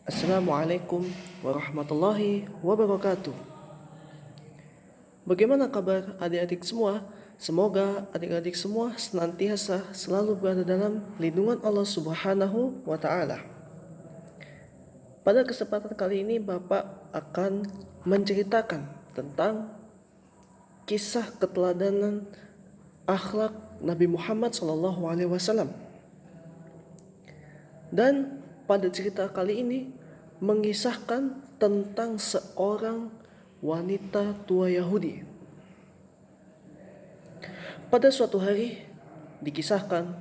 Assalamualaikum warahmatullahi wabarakatuh. Bagaimana kabar adik-adik semua? Semoga adik-adik semua senantiasa selalu berada dalam lindungan Allah Subhanahu wa Ta'ala. Pada kesempatan kali ini, Bapak akan menceritakan tentang kisah keteladanan akhlak Nabi Muhammad SAW. Dan pada cerita kali ini mengisahkan tentang seorang wanita tua Yahudi. Pada suatu hari dikisahkan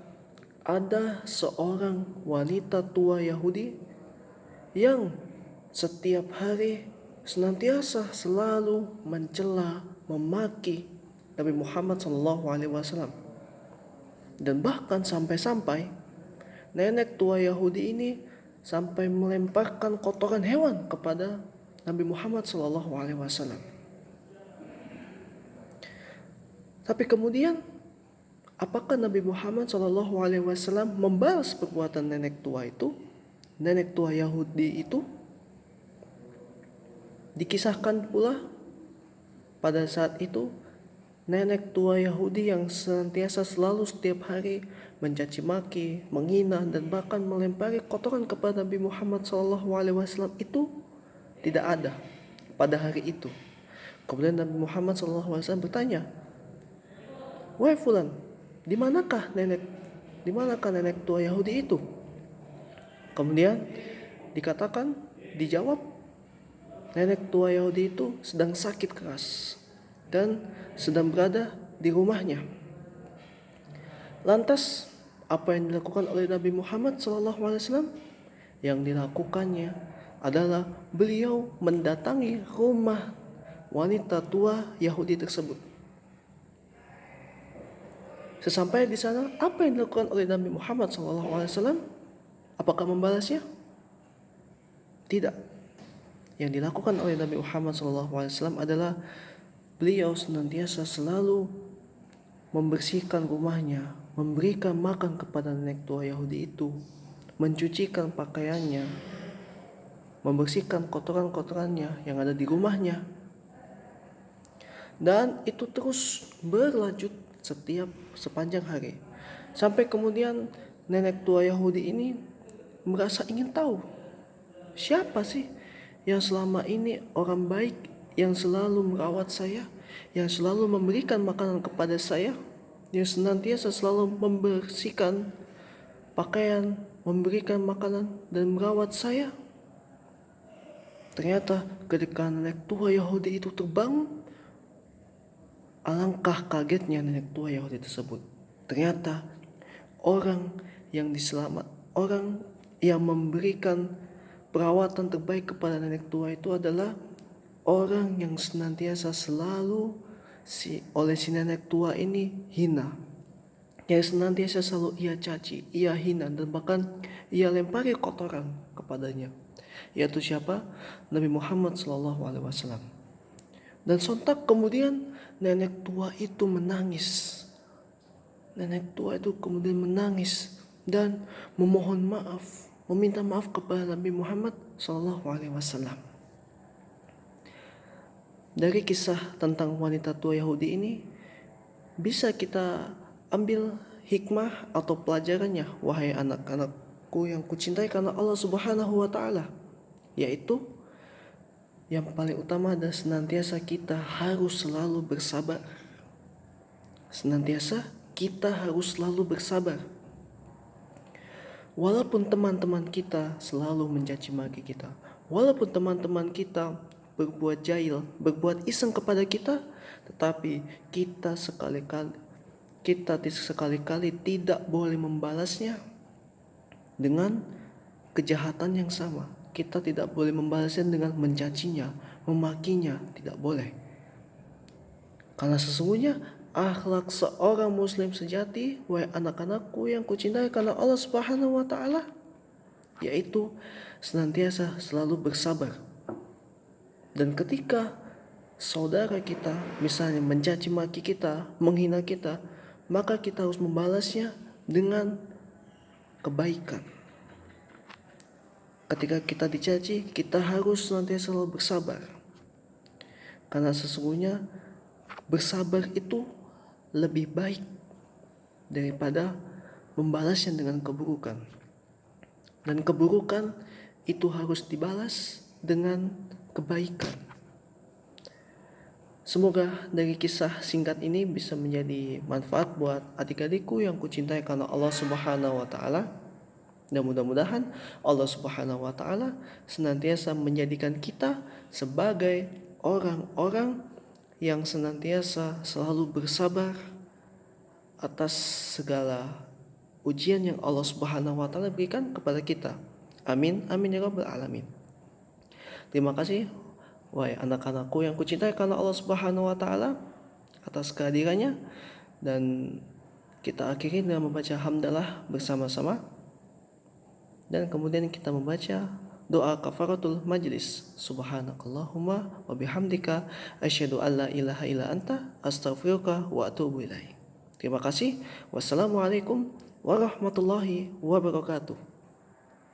ada seorang wanita tua Yahudi yang setiap hari senantiasa selalu mencela, memaki Nabi Muhammad SAW. Dan bahkan sampai-sampai nenek tua Yahudi ini sampai melemparkan kotoran hewan kepada Nabi Muhammad SAW. Tapi kemudian, apakah Nabi Muhammad SAW membalas perbuatan nenek tua itu? Nenek tua Yahudi itu? Dikisahkan pula pada saat itu nenek tua Yahudi yang senantiasa selalu setiap hari mencaci maki, menghina, dan bahkan melempari kotoran kepada Nabi Muhammad SAW itu tidak ada pada hari itu. Kemudian Nabi Muhammad SAW bertanya, "Wahai fulan, di manakah nenek tua Yahudi itu?" Kemudian dijawab, nenek tua Yahudi itu sedang sakit keras dan sedang berada di rumahnya. Lantas apa yang dilakukan oleh Nabi Muhammad SAW? Yang dilakukannya adalah beliau mendatangi rumah wanita tua Yahudi tersebut. Sesampai di sana, apa yang dilakukan oleh Nabi Muhammad SAW? Apakah membalasnya? Tidak. Yang dilakukan oleh Nabi Muhammad SAW adalah beliau senantiasa selalu membersihkan rumahnya, memberikan makan kepada nenek tua Yahudi itu, mencucikan pakaiannya, membersihkan kotoran-kotorannya yang ada di rumahnya. Dan itu terus berlanjut sepanjang hari. Sampai kemudian nenek tua Yahudi ini merasa ingin tahu, siapa sih yang selama ini orang baik, yang selalu merawat saya, yang selalu memberikan makanan kepada saya, yang senantiasa selalu membersihkan pakaian, memberikan makanan, dan merawat saya. Ternyata ketika nenek tua Yahudi itu terbangun, alangkah kagetnya nenek tua Yahudi tersebut. Ternyata orang yang memberikan perawatan terbaik kepada nenek tua itu adalah orang yang senantiasa selalu oleh si nenek tua ini hina, yang senantiasa selalu ia caci, ia hina, dan bahkan ia lempari kotoran kepadanya, yaitu siapa? Nabi Muhammad SAW. Dan sontak kemudian nenek tua itu menangis. Nenek tua itu kemudian menangis dan memohon maaf, meminta maaf kepada Nabi Muhammad SAW. Dari kisah tentang wanita tua Yahudi ini bisa kita ambil hikmah atau pelajarannya, wahai anak-anakku yang kucintai karena Allah Subhanahu wa Ta'ala, yaitu yang paling utama adalah senantiasa kita harus selalu bersabar. Senantiasa kita harus selalu bersabar. Walaupun teman-teman kita selalu mencaci maki kita, walaupun teman-teman kita berbuat jahil, berbuat iseng kepada kita, tetapi kita sekali-kali tidak boleh membalasnya dengan kejahatan yang sama. Kita tidak boleh membalasnya dengan mencacinya, memakinya, tidak boleh. Karena sesungguhnya akhlak seorang muslim sejati, wahai anak-anakku yang kucintai karena Allah Subhanahu wa Ta'ala, yaitu senantiasa selalu bersabar. Dan ketika saudara kita misalnya mencaci maki kita, menghina kita, maka kita harus membalasnya dengan kebaikan. ketika kita dicaci, kita harus senantiasa selalu bersabar. Karena sesungguhnya bersabar itu lebih baik daripada membalasnya dengan keburukan. Dan keburukan itu harus dibalas dengan kebaikan. Semoga dari kisah singkat ini bisa menjadi manfaat buat adik-adikku yang kucintai karena Allah Subhanahu wa taala. Dan mudah-mudahan Allah Subhanahu wa taala senantiasa menjadikan kita sebagai orang-orang yang senantiasa selalu bersabar atas segala ujian yang Allah Subhanahu wa taala berikan kepada kita. Amin amin ya rabbal alamin. Terima kasih wahai anak-anakku yang kucintai karena Allah Subhanahu wa taala atas kehadirannya, dan kita akhiri dengan membaca hamdalah bersama-sama, dan kemudian kita membaca doa kafaratul majlis. Subhanakallahumma wa bihamdika asyhadu an la ilaha illa anta astaghfiruka wa atubu ilaik. Terima kasih. Wassalamualaikum warahmatullahi wabarakatuh.